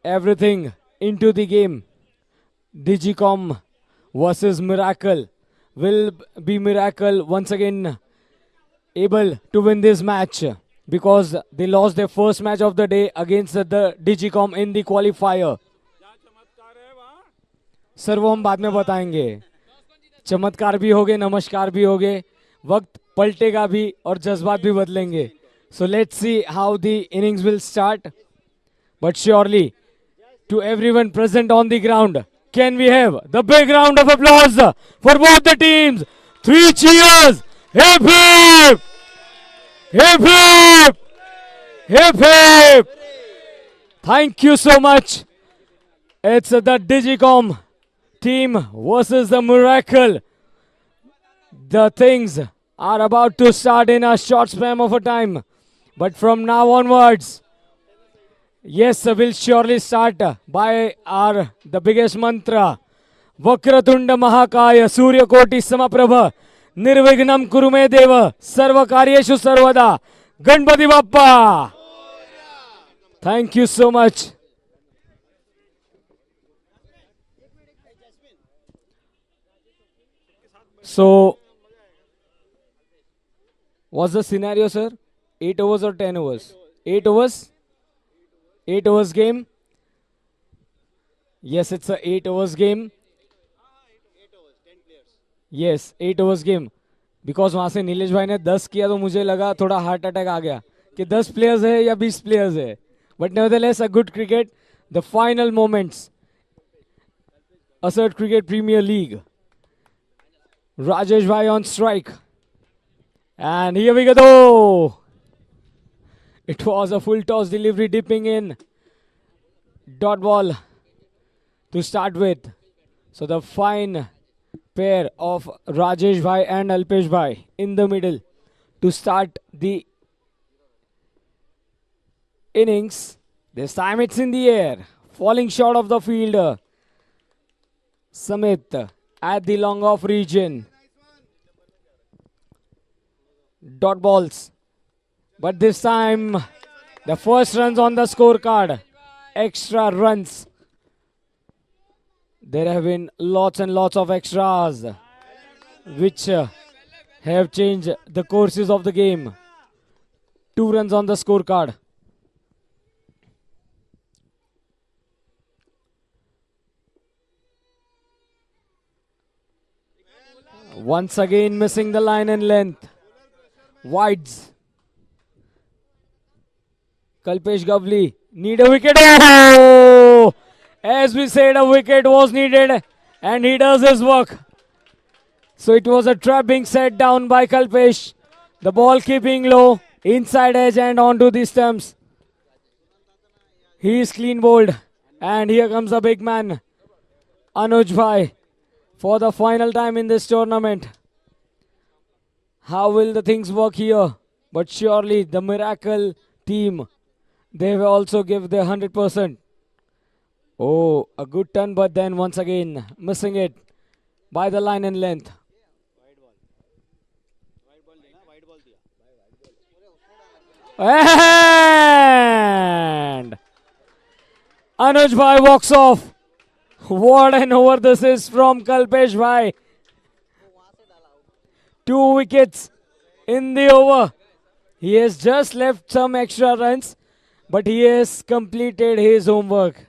everything into the game. Digicom versus Miracle. Will be Miracle once again able to win this match because they lost their first match of the day against the Digicom in the qualifier. Sir वो हम बाद में बताएंगे. चमत्कार भी होगे, नमस्कार भी होगे, वक्त पलटेगा भी और जज्बात भी बदलेंगे. So let's see how the innings will start. But surely, to everyone present on the ground, can we have the big round of applause for both the teams? 3 cheers! Hip hip! Hip hip! Hip hip! Thank you so much. It's the Digicom team versus the Miracle. The things are about to start in a short span of a time. But from now onwards, yes, we'll surely start by the biggest mantra. Vakratunda Mahakaya Surya Koti Samaprabha Nirvignam Kurume Deva Sarva Karyeshu Sarvada Ganpati Bappa. Thank you so much. So, what's the scenario, sir? 8 overs or 10 overs? 8 overs? 8 overs game. Yes, it's a 8 overs game. Yes, 8 overs game. Because वहां से नीलेश भाई ने 10 किया तो मुझे लगा थोड़ा heart attack आ गया कि 10 प्लेयर्स है या 20 प्लेयर्स है. But nevertheless, a good cricket. The final moments. Assert Cricket Premier League. Rajesh Bhai on strike. And here we go. It was a full toss delivery dipping in. Dot ball to start with. So the fine pair of Rajesh Bhai and Alpesh Bhai in the middle to start the innings. This time it's in the air. Falling short of the fielder. Samit at the long off region. Dot balls. But this time, the first runs on the scorecard. Extra runs. There have been lots and lots of extras which have changed the courses of the game. 2 runs on the scorecard. Once again missing the line and length. Wides. Kalpesh Gavli need a wicket. Oh! As we said, a wicket was needed and he does his work. So it was a trap being set down by Kalpesh. The ball keeping low, inside edge and onto the stumps. He is clean bowled. And here comes the big man, Anuj Bhai, for the final time in this tournament. How will the things work here? But surely the Miracle team, they will also give their 100%. Oh, a good turn, but then once again missing it by the line and length. And Anuj Bhai walks off. What an over this is from Kalpesh Bhai. 2 wickets in the over. He has just left some extra runs, but he has completed his homework.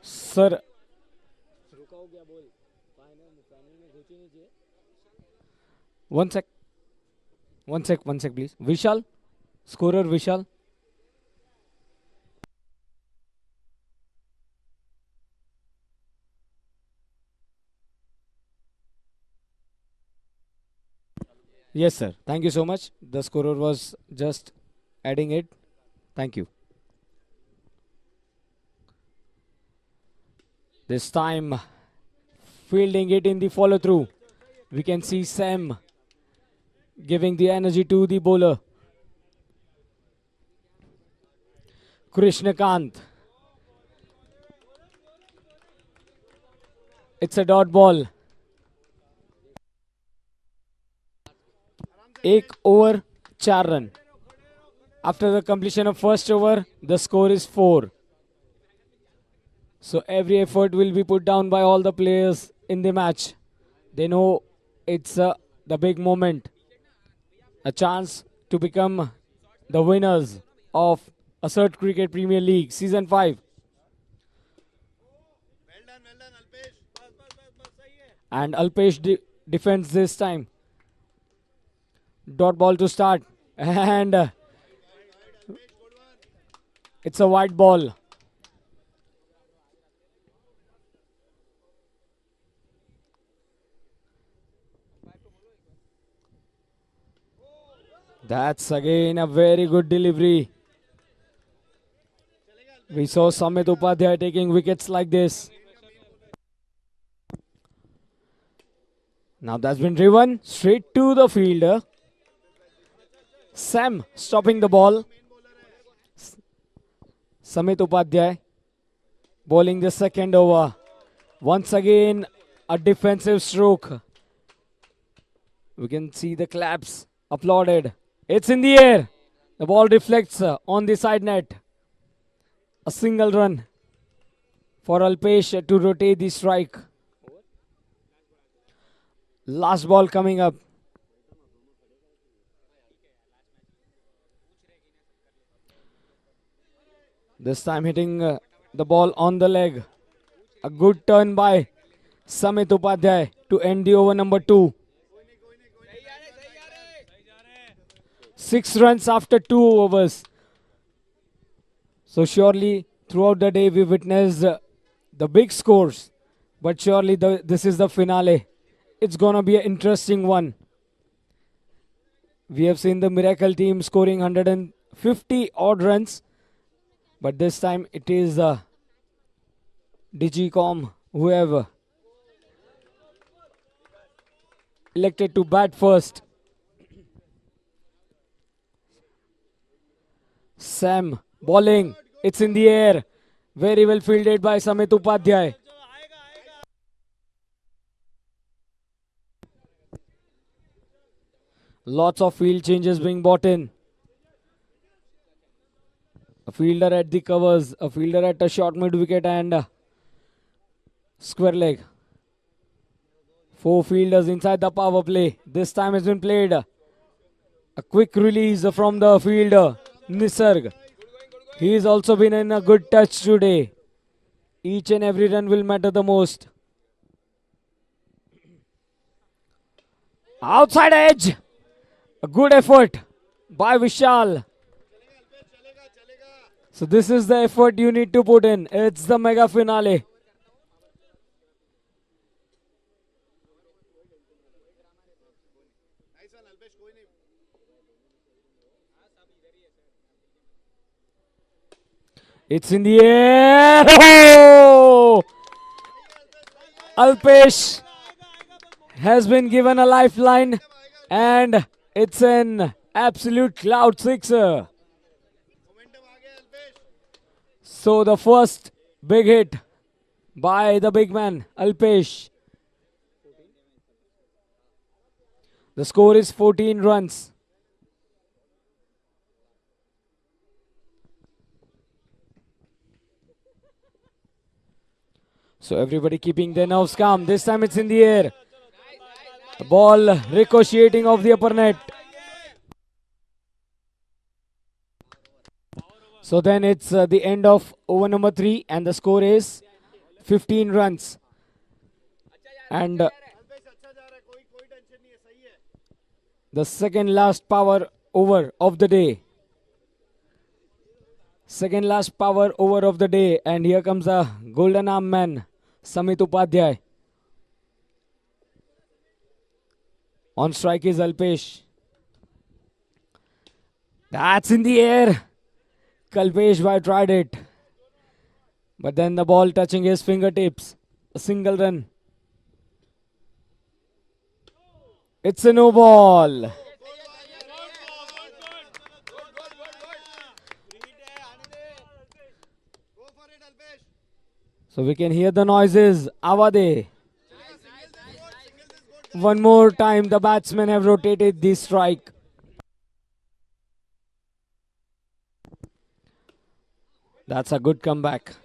Sir, one sec, please. Vishal, scorer Vishal. Yes, sir. Thank you so much. The scorer was just adding it. Thank you. This time, fielding it in the follow through. We can see Sam giving the energy to the bowler. Krishnakant. It's a dot ball. एक over 4 run. After the completion of first over, the score is 4. So every effort will be put down by all the players in the match. They know it's the big moment, a chance to become the winners of Assert Cricket Premier League Season 5. And Alpesh defends this time. Dot ball to start. And it's a white ball. That's again a very good delivery. We saw Samit Upadhyay taking wickets like this. Now that's been driven straight to the fielder. Sam stopping the ball. Samit Upadhyay bowling the second over. Once again, a defensive stroke. We can see the claps applauded. It's in the air. The ball reflects on the side net. A single run for Alpesh to rotate the strike. Last ball coming up. This time hitting the ball on the leg. A good turn by Samit Upadhyay to end the over number 2. 6 runs after 2 overs. So surely throughout the day we witnessed the big scores. But surely this is the finale. It's gonna be an interesting one. We have seen the Miracle team scoring 150 odd runs. But this time it is Digicom who have elected to bat first. Sam bowling. It's in the air. Very well fielded by Samit Upadhyay. Lots of field changes being brought in. A fielder at the covers, a fielder at a short mid wicket and square leg. 4 fielders inside the power play. This time has been played. A quick release from the fielder, Nisarg. He's also been in a good touch today. Each and every run will matter the most. Outside edge. A good effort by Vishal. So this is the effort you need to put in. It's the mega finale. It's in the air. Oh! Alpesh has been given a lifeline and it's an absolute cloud sixer. So the first big hit by the big man, Alpesh. The score is 14 runs. So everybody keeping their nerves calm. This time it's in the air. The ball ricocheting off the upper net. So then it's the end of over number 3 and the score is 15 runs. And the second last power over of the day. Second last power over of the day. And here comes the golden arm man, Samit Upadhyay. On strike is Alpesh. That's in the air. Kalpesh Bhai tried it. But then the ball touching his fingertips. A single run. It's a no ball. So we can hear the noises. Avade. One more time, the batsmen have rotated the strike. That's a good comeback,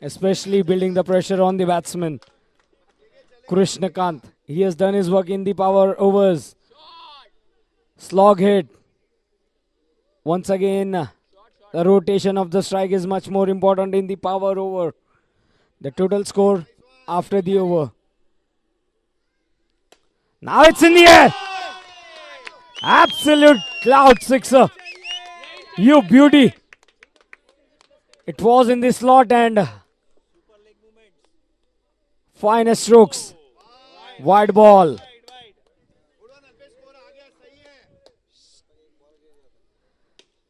especially building the pressure on the batsman. Krishnakant, he has done his work in the power overs. Slog hit. Once again, the rotation of the strike is much more important in the power over. The total score after the over. Now it's in the air. Absolute cloud sixer. You beauty. It was in the slot and finest strokes. Wide ball.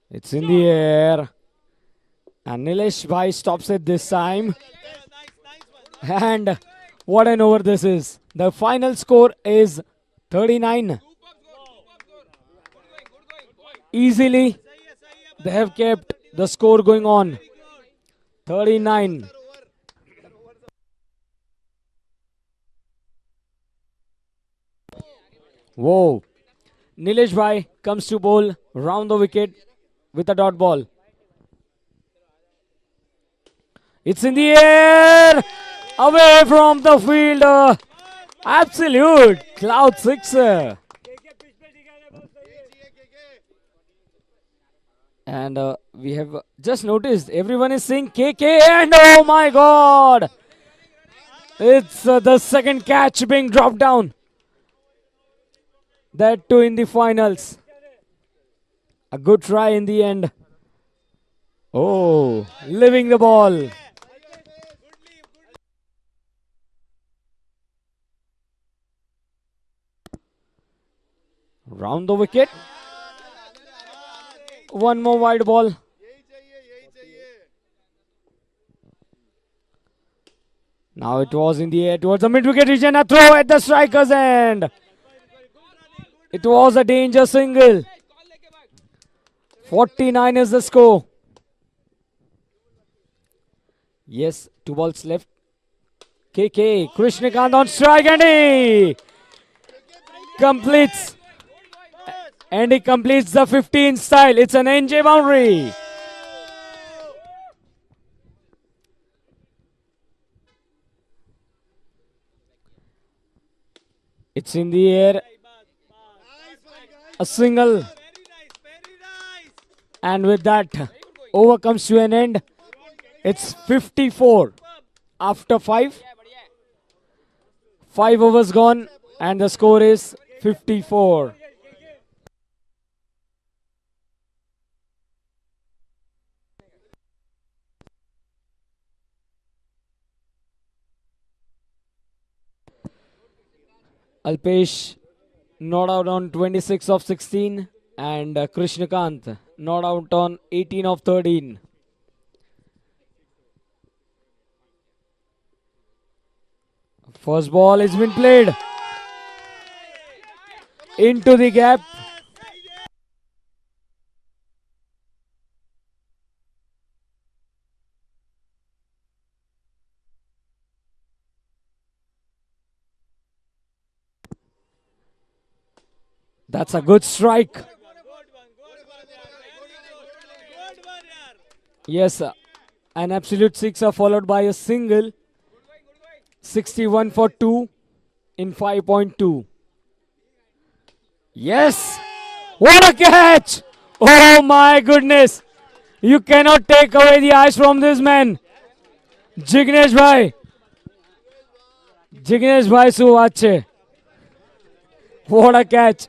It's in the air. And Nilesh Bhai stops it this time. And what an over this is. The final score is 39. Easily, they have kept the score going on. 39. Whoa. Nilesh Bhai comes to bowl round the wicket with a dot ball. It's in the air. Away from the fielder. Absolute cloud sixer. And we have just noticed everyone is saying KK, and oh my god, it's the second catch being dropped down. That too in the finals. A good try in the end. Oh, living the ball. Round the wicket. One more wide ball. Now it was in the air towards the mid-wicket region. A throw at the striker's end. It was a danger single. 49 is the score. Yes, 2 balls left. KK, Krishnakant on strike and he completes. And he completes the 15 style. It's an NJ boundary. It's in the air. A single. And with that, over comes to an end. It's 54 after 5. 5 overs gone and the score is 54. Alpesh not out on 26 of 16 and Krishnakant not out on 18 of 13. First ball has been played into the gap. That's a good strike. Yes, an absolute sixer followed by a single. 61 for 2 in 5.2. Yes! What a catch! Oh my goodness! You cannot take away the eyes from this man. Jignesh Bhai. Jignesh Bhai Suvache. What a catch!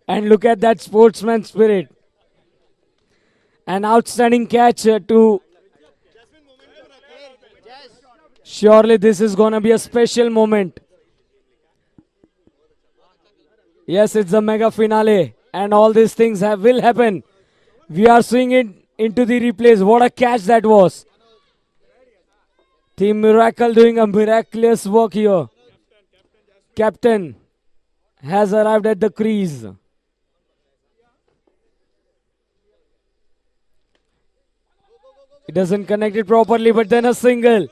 And look at that sportsman spirit. An outstanding catch to... Surely this is going to be a special moment. Yes, it's the mega finale. And all these things will happen. We are seeing it into the replays. What a catch that was. Team Miracle doing a miraculous work here. Captain has arrived at the crease. It doesn't connect it properly, but then a single.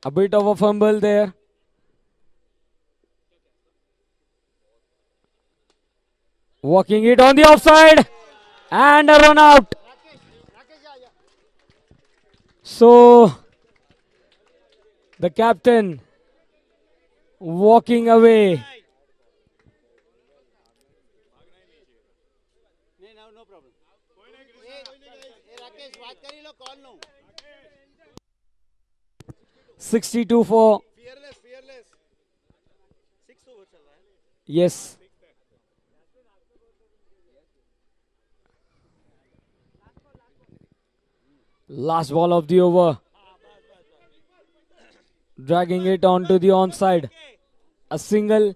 A bit of a fumble there. Walking it on the offside. And a run out. So the captain walking away. No problem. 62 for. Fearless. 6 over चल रहा है. Yes. Last ball of the over. Dragging it onto the onside. A single.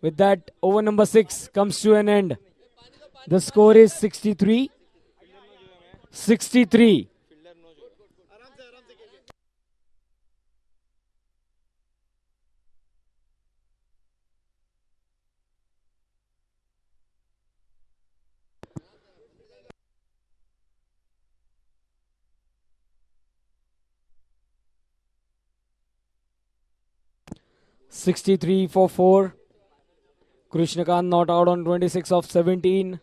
With that, over number 6 comes to an end. The score is 63. 63. (63 for 4). Krishnakant not out on 26 of 17.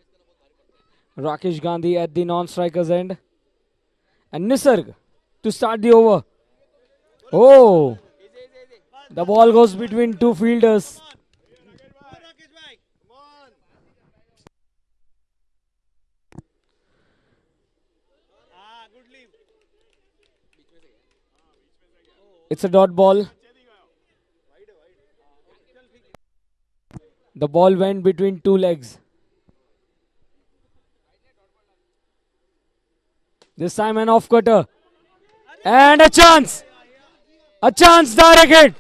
Rakesh Gandhi at the non-striker's end. And Nisarg to start the over. Oh! The ball goes between two fielders. It's a dot ball. The ball went between two legs. This time an off cutter. And a chance. A chance, direct hit.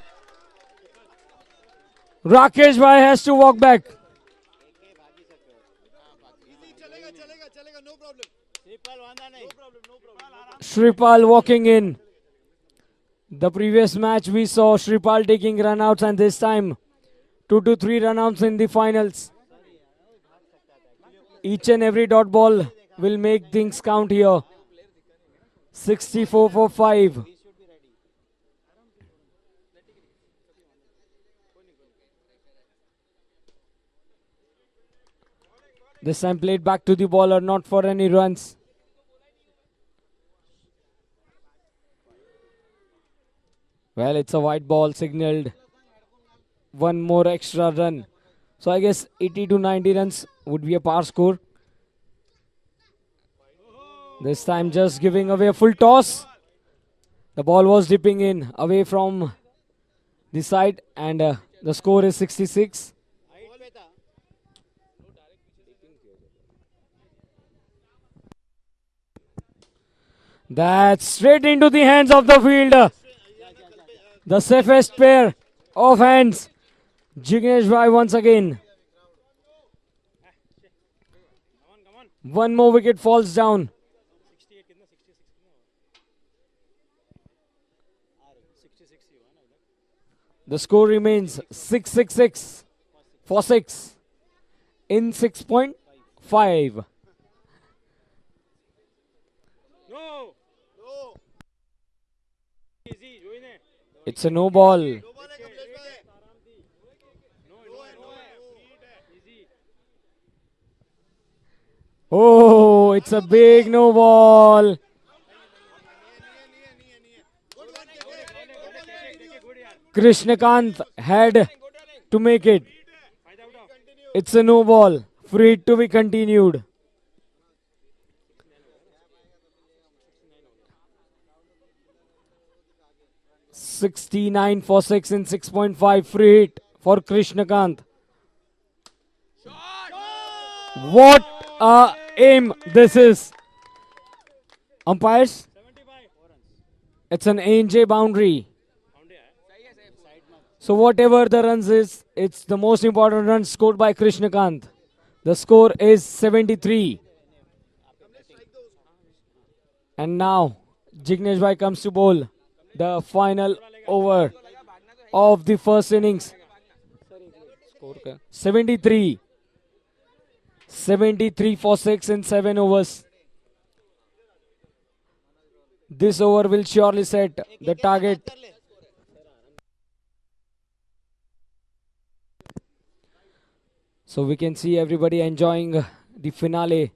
Rakesh Bhai has to walk back. Shripal walking in. The previous match we saw Shripal taking runouts, and this time 2 to 3 runouts in the finals. Each and every dot ball will make things count here. 64 for 5. This time played back to the bowler, not for any runs. Well, it's a white ball signaled. One more extra run. So I guess 80 to 90 runs would be a par score. This time just giving away a full toss. The ball was dipping in away from the side, and the score is 66. That's straight into the hands of the fielder. The safest pair of hands. Jignesh Bhai once again. One more wicket falls down. The score remains 666 for 6 in 6.5. It's a no ball. Oh, it's a big no ball. Krishnakant had to make it. It's a no ball. Free to be continued. (69 for 6 in 6.5). Free hit for Krishnakant. What a aim this is. Umpires? It's an ANJ boundary. So whatever the runs is, it's the most important run scored by Krishnakant. The score is 73. And now Jignesh Bhai comes to bowl the final over of the first innings. 73. 73 for 6 in 7 overs. This over will surely set the target So we can see everybody enjoying the finale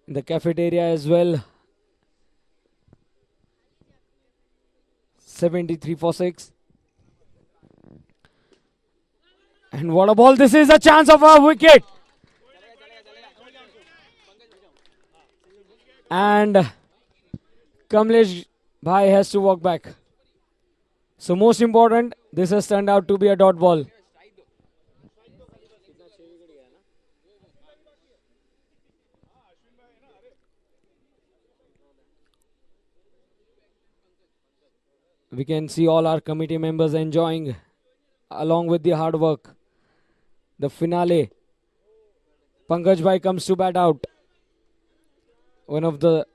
in the cafeteria as well. 73 for 6. And what a ball. This is a chance of a wicket. And Kamlesh Bhai has to walk back. So most important, this has turned out to be a dot ball. We can see all our committee members enjoying along with the hard work. The finale. Pankaj Bhai comes to bat out. One of the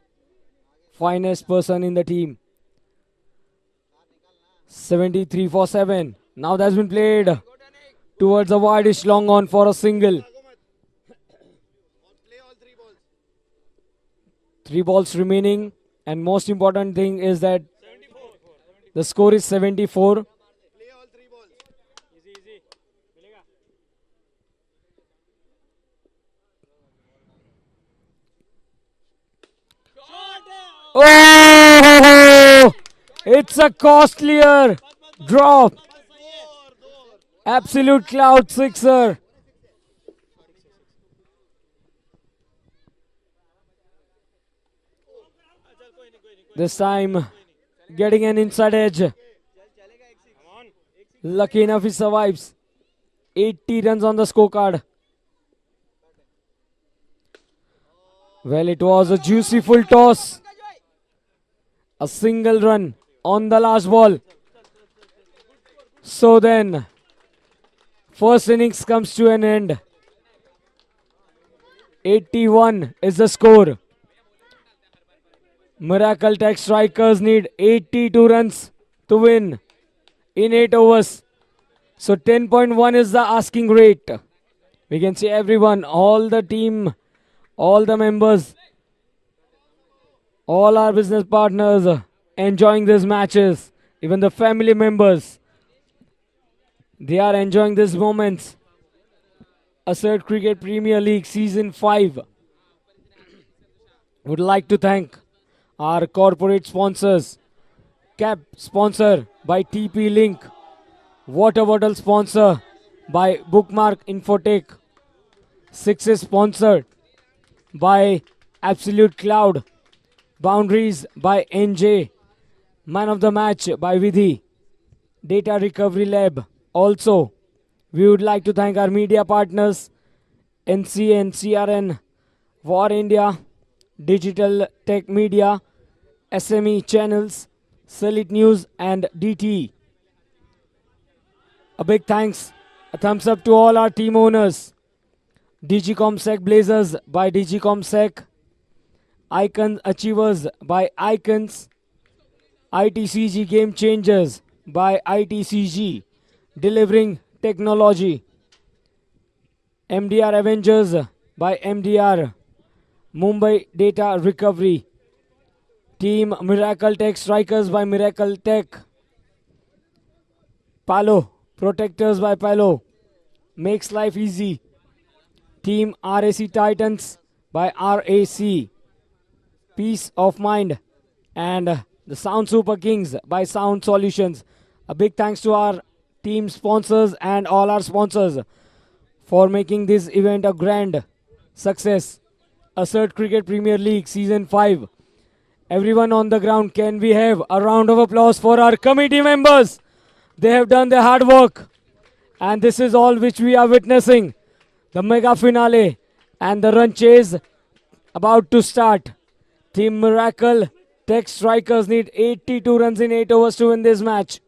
finest person in the team. 73 for 7. Now that's been played towards a wideish long on for a single. 3 balls remaining, and most important thing is that the score is 74. Oh! It's a costlier drop. Absolute cloud sixer. This time getting an inside edge. Lucky enough he survives. 80 runs on the scorecard. Well, it was a juicy full toss. A single run on the last ball. So then, first innings comes to an end. 81 is the score. Miracle Tech Strikers need 82 runs to win in 8 overs. So 10.1 is the asking rate. We can see everyone, all the team, all the members, all our business partners enjoying these matches. Even the family members, they are enjoying these moments. Assert Cricket Premier League Season 5. Would like to thank our corporate sponsors. Cap sponsor by TP Link. Water bottle sponsor by Bookmark Infotech. 6 is sponsored by Absolute Cloud. Boundaries by NJ. Man of the match by Vidhi. Data Recovery Lab. Also, we would like to thank our media partners NCN, CRN, War India, Digital Tech Media, SME Channels, Salit News and DT. A big thanks, a thumbs up to all our team owners. Digicomsec Blazers by Digicomsec. Icon Achievers by Icons. ITCG Game Changers by ITCG. Delivering technology. MDR Avengers by MDR. Mumbai Data Recovery. Team Miracle Tech Strikers by Miracle Tech. Palo Protectors by Palo. Makes life easy. Team RAC Titans by RAC. Peace of Mind. And the Sound Super Kings by Sound Solutions. A big thanks to our team sponsors and all our sponsors for making this event a grand success. Assert Cricket Premier League Season 5. Everyone on the ground, can we have a round of applause for our committee members? They have done their hard work. And this is all which we are witnessing. The mega finale and the run chase about to start. Team Miracle Tech Strikers need 82 runs in 8 overs to win this match.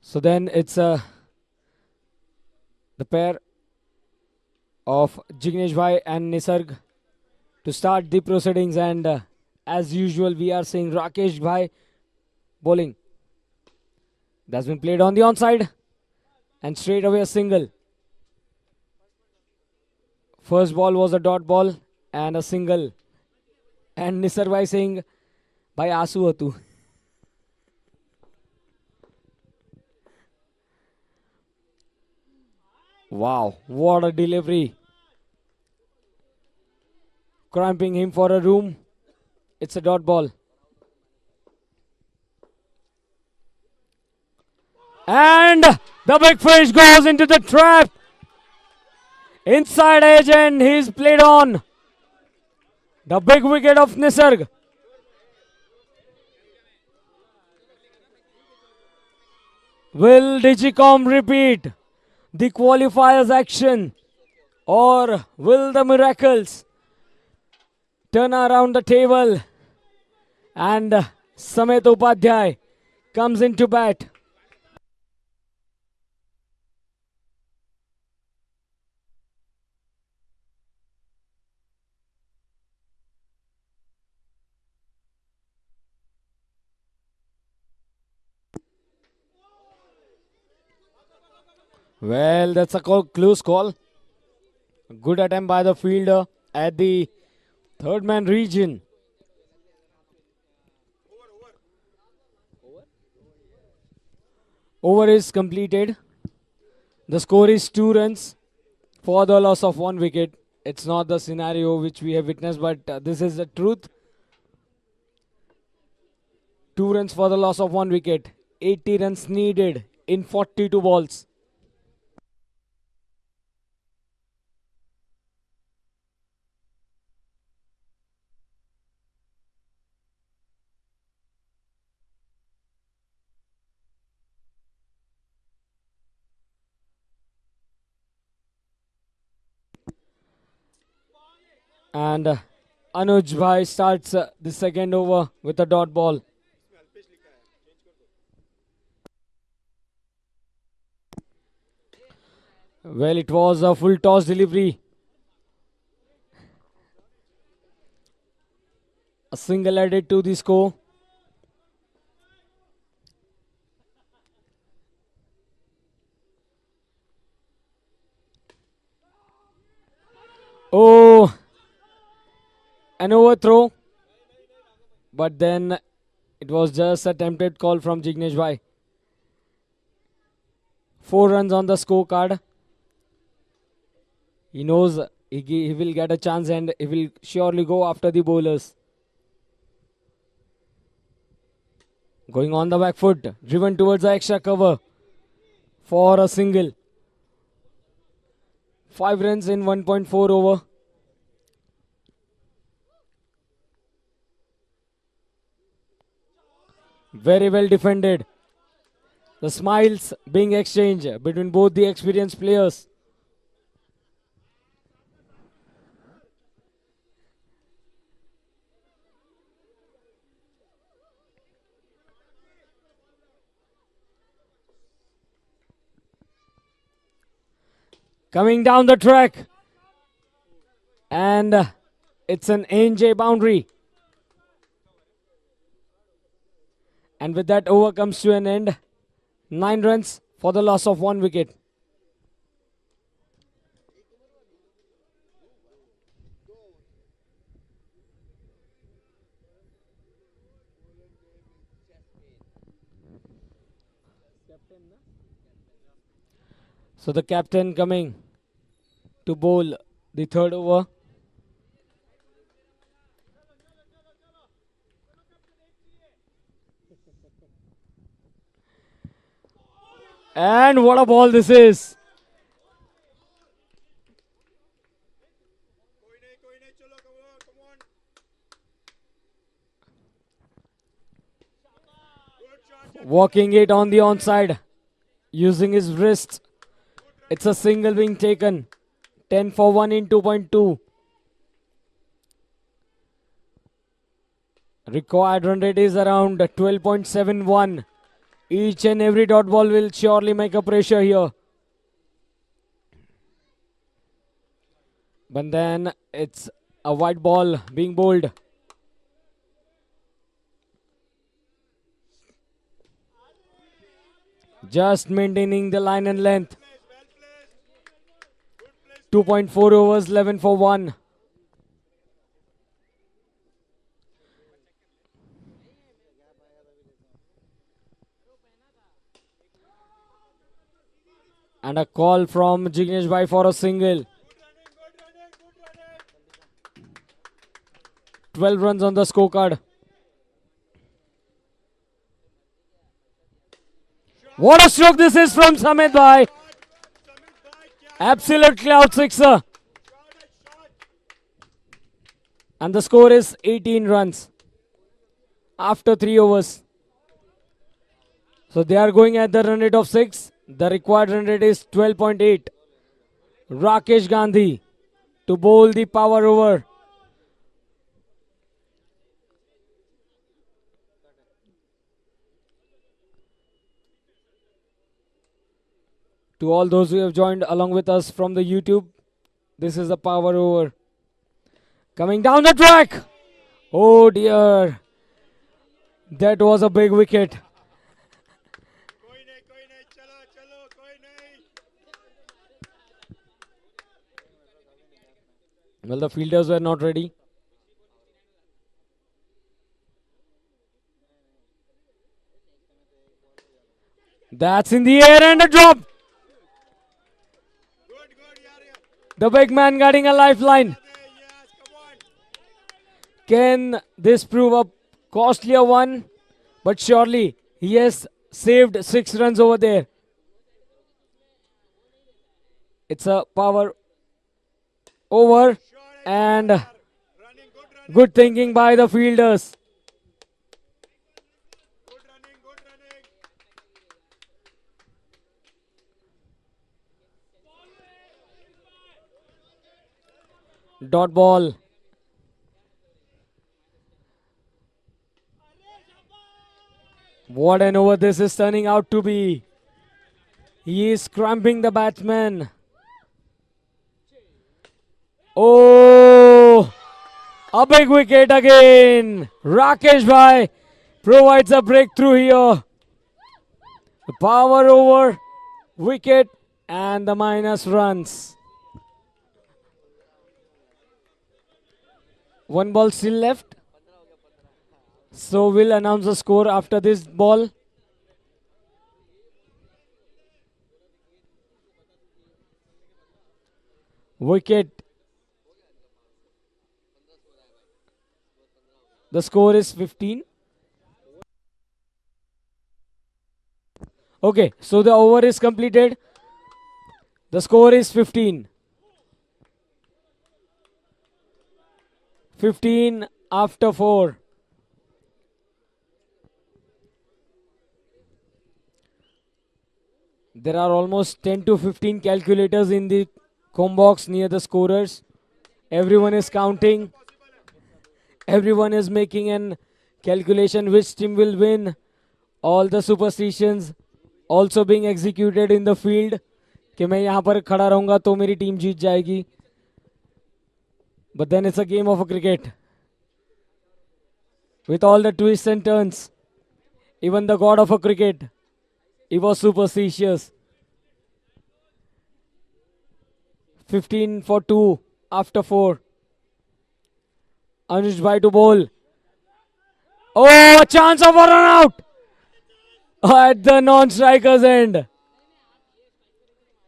So then it's the pair of Jignesh Bhai and Nisarg to start the proceedings, and as usual we are seeing Rakesh Bhai bowling. That's been played on the onside and straight away a single. First ball was a dot ball and a single, and Nisarg Bhai saying bhai asu hatu. Wow, what a delivery. Cramping him for a room. It's a dot ball. And the big fish goes into the trap. Inside edge, and he's played on. The big wicket of Nisarg. Will Digicom repeat the qualifiers action, or will the Miracles turn around the table? And Samet Upadhyay comes into bat. Well, that's a close call. Good attempt by the fielder at the third man region. Over is completed. The score is 2 runs for the loss of 1 wicket. It's not the scenario which we have witnessed, but this is the truth. 2 runs for the loss of 1 wicket. 80 runs needed in 42 balls. And Anuj Bhai starts the second over with a dot ball. Well, it was a full toss delivery. A single added to the score. Oh, an overthrow. But then it was just a tempted call from Jignesh Bhai. 4 runs on the scorecard. He knows he will get a chance and he will surely go after the bowlers. Going on the back foot, driven towards the extra cover for a single. 5 runs in 1.4 over. Very well defended. The smiles being exchanged between both the experienced players. Coming down the track. And it's an NJ boundary. And with that, over comes to an end. 9 runs for the loss of 1 wicket. So the captain coming to bowl the third over. And what a ball this is. Walking it on the onside. Using his wrist. It's a single being taken. 10 for 1 in 2.2. Required run rate is around 12.71. Each and every dot ball will surely make a pressure here. But then it's a white ball being bowled. Just maintaining the line and length. 2.4 overs, 11 for 1. And a call from Jignesh Bhai for a single. 12 runs on the scorecard. What a stroke this is from Samit Bhai. Absolute cloud sixer. And the score is 18 runs after 3 overs. So they are going at the run rate of 6. The required run rate is 12.8. Rakesh Gandhi to bowl the power over. To all those who have joined along with us from the YouTube, this is the power over. Coming down the track. Oh dear. That was a big wicket. Well, the fielders were not ready. That's in the air and a drop. The big man getting a lifeline. Can this prove a costlier one? But surely he has saved 6 runs over there. It's a power over and good thinking by the fielders. Dot ball. What an over this is turning out to be. He is cramping the batsman. Oh, a big wicket again. Rakesh Bhai provides a breakthrough here. The power over, wicket, and the minus runs. 1 ball still left. So we'll announce the score after this ball. Wicket. The score is 15. Okay, so the over is completed. The score is 15. 15 after 4. There are almost 10 to 15 calculators in the comb box near the scorers. Everyone is counting. Everyone is making an calculation which team will win. All the superstitions also being executed in the field. कि मैं यहाँ पर खड़ा रहूँगा तो मेरी team जीत जाएगी. But then it's a game of a cricket. With all the twists and turns. Even the god of a cricket, he was superstitious. 15 for 2 after 4. Anuj Bhai to bowl. Oh, a chance of a run out at the non-striker's end.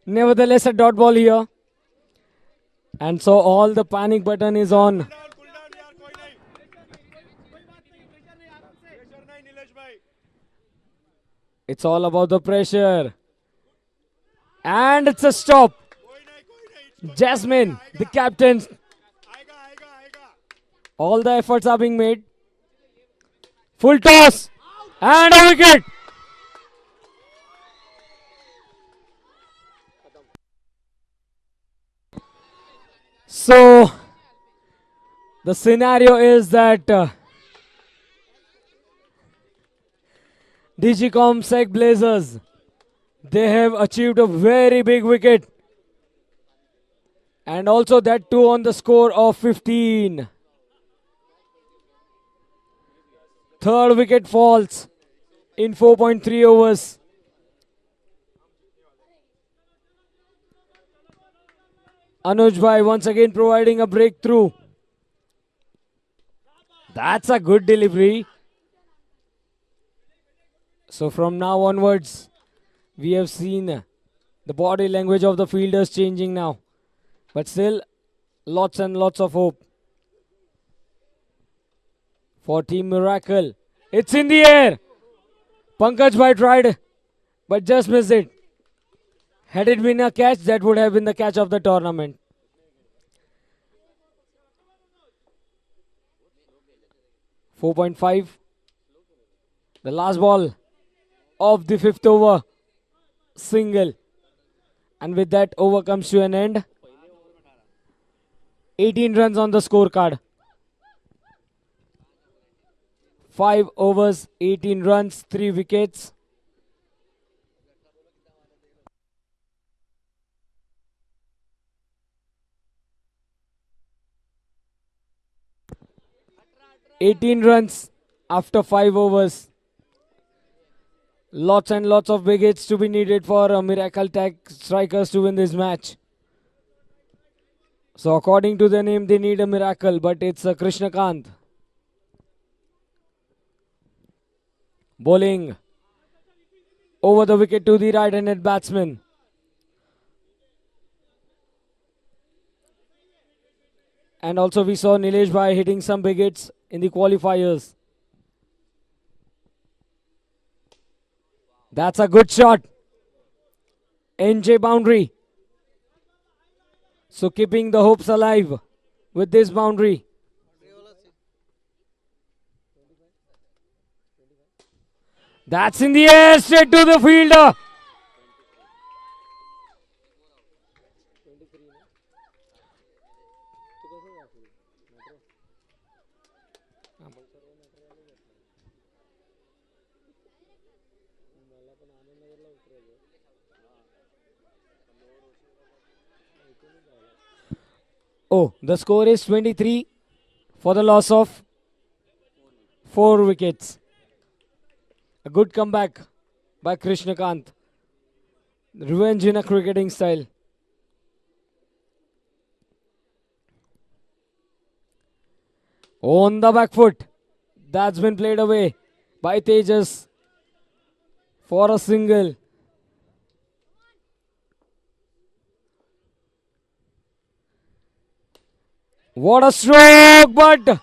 Nevertheless, a dot ball here. And so all the panic button is on. It's all about the pressure. And it's a stop. Jasmine, the captain. All the efforts are being made. Full toss. And a wicket. So, the scenario is that Digicom Sec Blazers. They have achieved a very big wicket. And also that too on the score of 15. Third wicket falls in 4.3 overs. Anuj Bhai once again providing a breakthrough. That's a good delivery. So from now onwards, we have seen the body language of the fielders changing now. But still, lots and lots of hope for Team Miracle. It's in the air. Pankaj Bhai tried, but just missed it. Had it been a catch, that would have been the catch of the tournament. .5. The last ball of the fifth over. Single. And with that, over comes to an end. 18 runs on the scorecard. 5 overs, 18 runs, 3 wickets. (18 runs after 5 overs. Lots and lots of big hits to be needed for Miracle Tech strikers to win this match. So according to the name, they need a miracle, but it's a Krishnakant. Bowling over the wicket to the right-handed batsman. And also we saw Nilesh Bhai hitting some big hits in the qualifiers. That's a good shot. NJ boundary. So keeping the hopes alive with this boundary. That's in the air, straight to the fielder. Oh, the score is 23 for the loss of 4 wickets. A good comeback by Krishnakant. Revenge in a cricketing style. On the back foot. That's been played away by Tejas for a single. What a stroke, but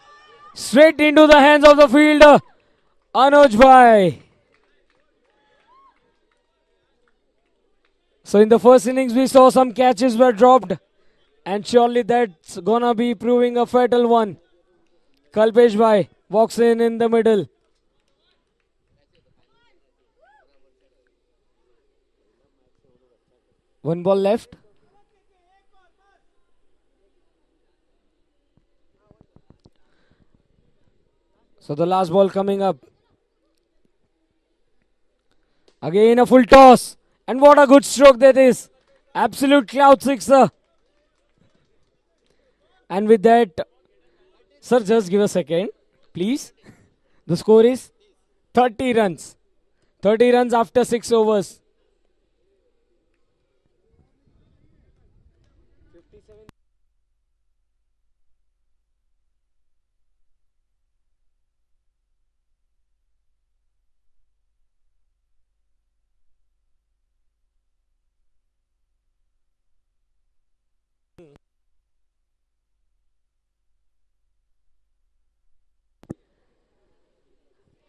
straight into the hands of the fielder, Anuj Bhai. So in the first innings, we saw some catches were dropped, and surely that's gonna be proving a fatal one. Kalpesh Bhai walks in the middle. One ball left. So the last ball coming up. Again a full toss. And what a good stroke that is. Absolute cloud sixer. And with that, sir, just give a second, please. The score is 30 runs. 30 runs after 6 overs.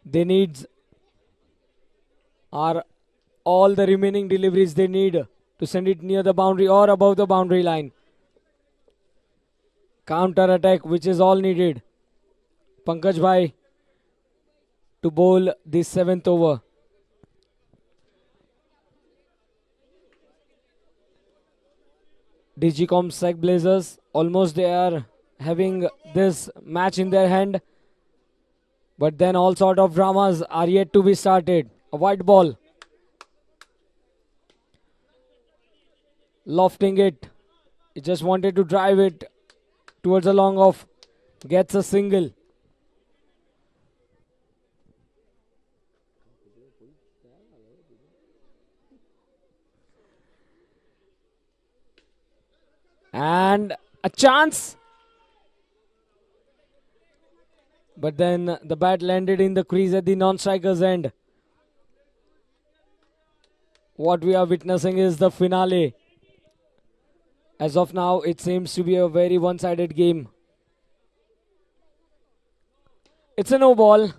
They need are all the remaining deliveries they need to send it near the boundary or above the boundary line. Counter attack, which is all needed. Pankaj Bhai to bowl this 7th over. Digicom Sec Blazers, almost they are having this match in their hand. But then all sort of dramas are yet to be started. A white ball. Lofting it. He just wanted to drive it towards the long off. Gets a single. And a chance. But then the bat landed in the crease at the non-striker's end. What we are witnessing is the finale. As of now, it seems to be a very one-sided game. It's a no ball.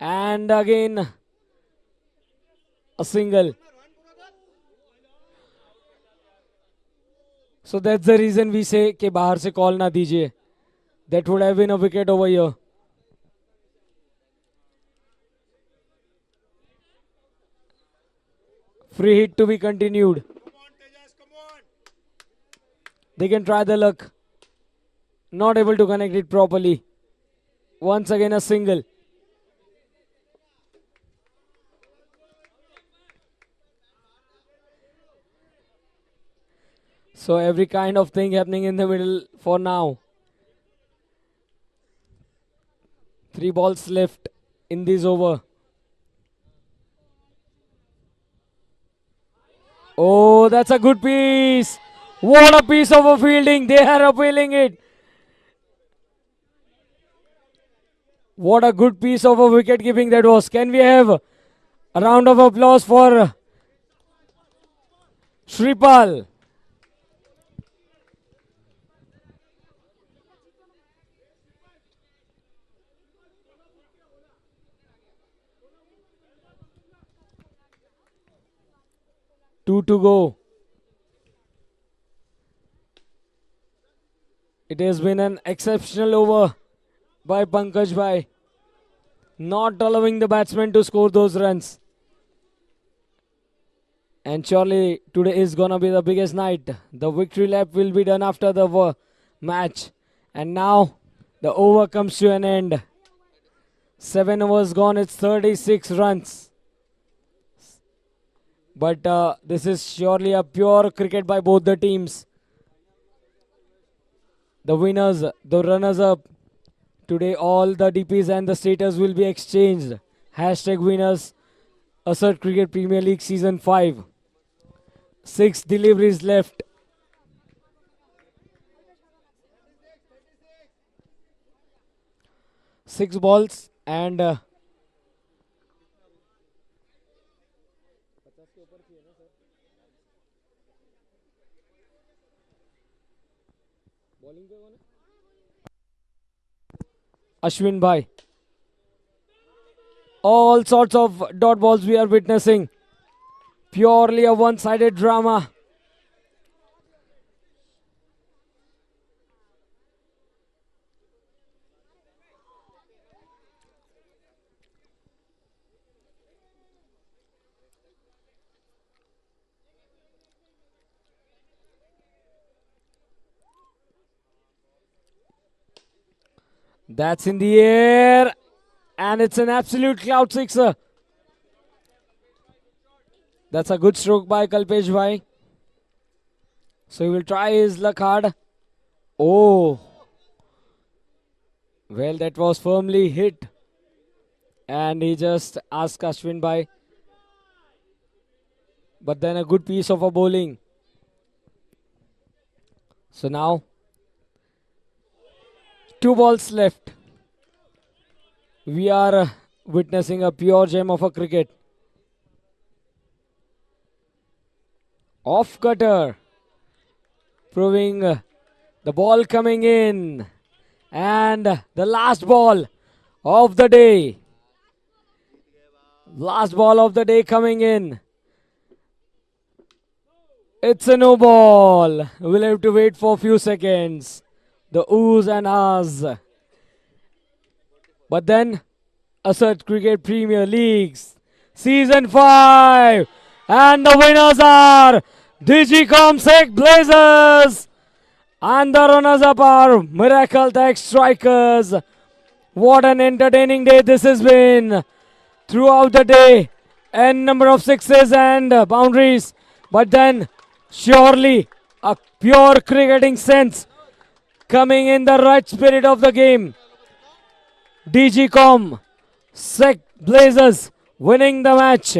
And again, a single. So that's the reason we say कि बाहर से call ना दीजिए. That would have been a wicket over here. Free hit to be continued. They can try the luck. Not able to connect it properly. Once again a single. So every kind of thing happening in the middle for now. 3 balls left in this over. Oh, that's a good piece. What a piece of a fielding. They are appealing it. What a good piece of a wicket keeping that was. Can we have a round of applause for Shripal? Two to go. It has been an exceptional over by Pankaj Bhai, not allowing the batsman to score those runs. And surely today is gonna be the biggest night. The victory lap will be done after the match. And now the over comes to an end. 7 overs gone, it's 36 runs. But this is surely a pure cricket by both the teams. The winners, the runners-up. Today all the DPs and the status will be exchanged. Hashtag winners. Assert Cricket Premier League Season 5. 6 deliveries left. Six balls and Ashwin Bhai. All sorts of dot balls we are witnessing. Purely a one-sided drama. That's in the air. And it's an absolute cloud sixer. That's a good stroke by Kalpesh Bhai. So he will try his luck hard. Oh. Well, that was firmly hit. And he just asked Ashwin Bhai. But then a good piece of a bowling. So now 2 balls left. We are witnessing a pure gem of a cricket. Off cutter. Proving the ball coming in. And the last ball of the day. Last ball of the day coming in. It's a no ball. We'll have to wait for a few seconds. The oohs and ahs. But then, Assert Cricket Premier Leagues Season 5. And the winners are Digicom Sec Blazers. And the runners-up are Miracle Tech Strikers. What an entertaining day this has been. Throughout the day, n number of sixes and boundaries, but then surely a pure cricketing sense coming in the right spirit of the game. DGCOM Sec Blazers winning the match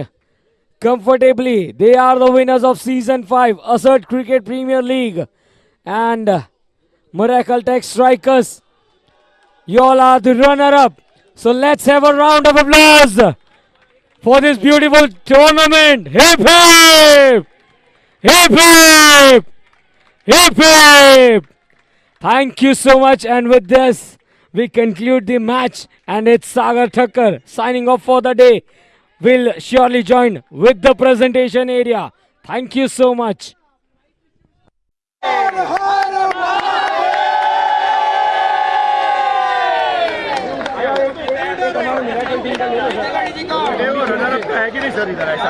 comfortably. They are the winners of Season 5 Assert Cricket Premier League. And Miracle Tech Strikers, you all are the runner-up. So let's have a round of applause for this beautiful tournament. Hip hip! Hip hip! Hip hip! Thank you so much, and with this we conclude the match, and it's Sagar Thakkar signing off for the day. Will surely join with the presentation area. Thank you so much. है कि नहीं sir इधर ऐसा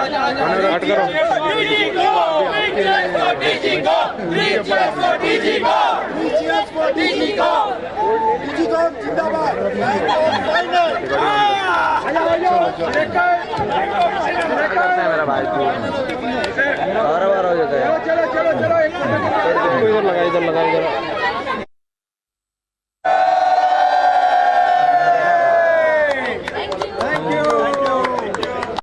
मेरा भाई बार बार हो जाता है। इधर लगा इधर।